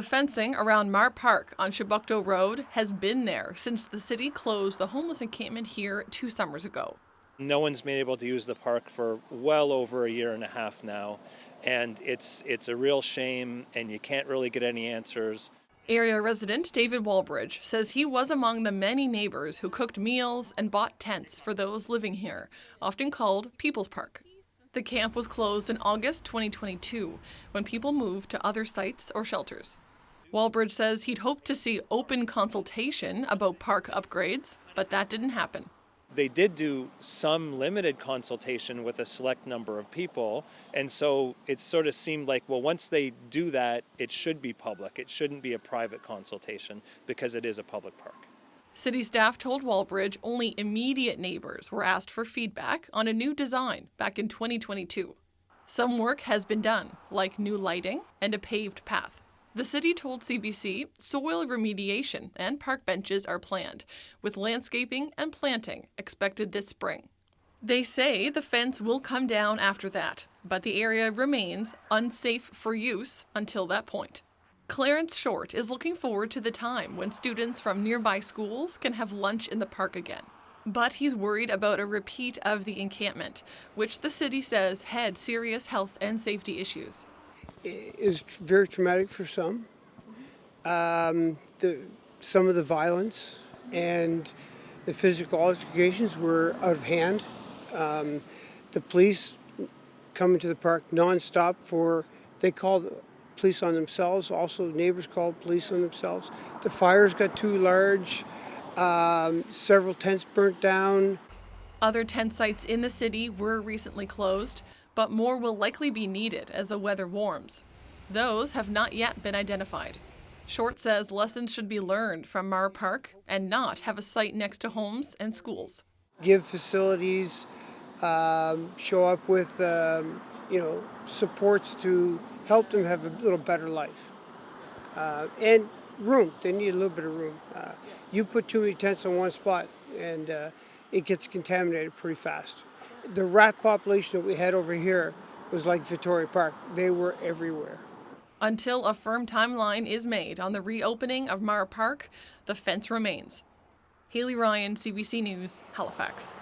The fencing around Meagher Park on Chebucto Road has been there since the city closed the homeless encampment here 2 summers ago. No one's been able to use the park for well over a year and a half now, and it's a real shame, and you can't really get any answers. Area resident David Walbridge says he was among the many neighbors who cooked meals and bought tents for those living here, often called People's Park. The camp was closed in August 2022 when people moved to other sites or shelters. Walbridge says he'd hoped to see open consultation about park upgrades, but that didn't happen. They did do some limited consultation with a select number of people, and so it sort of seemed like, well, once they do that, it should be public. It shouldn't be a private consultation because it is a public park. City staff told Walbridge only immediate neighbors were asked for feedback on a new design back in 2022. Some work has been done, like new lighting and a paved path. The city told CBC soil remediation and park benches are planned, with landscaping and planting expected this spring. They say the fence will come down after that, but the area remains unsafe for use until that point. Clarence Short is looking forward to the time when students from nearby schools can have lunch in the park again. But he's worried about a repeat of the encampment, which the city says had serious health and safety issues. It is very traumatic for some. Some of the violence and the physical altercations were out of hand. The police coming to the park nonstop they called police on themselves. Also, neighbors called police on themselves. The fires got too large. Several tents burnt down. Other tent sites in the city were recently closed, but more will likely be needed as the weather warms. Those have not yet been identified. Short says lessons should be learned from Meagher Park and not have a site next to homes and schools. Give facilities, show up with supports to help them have a little better life. And room, they need a little bit of room. You put too many tents in one spot and it gets contaminated pretty fast. The rat population that we had over here was like Victoria Park. They were everywhere. Until a firm timeline is made on the reopening of Meagher Park, the fence remains. Haley Ryan, CBC News, Halifax.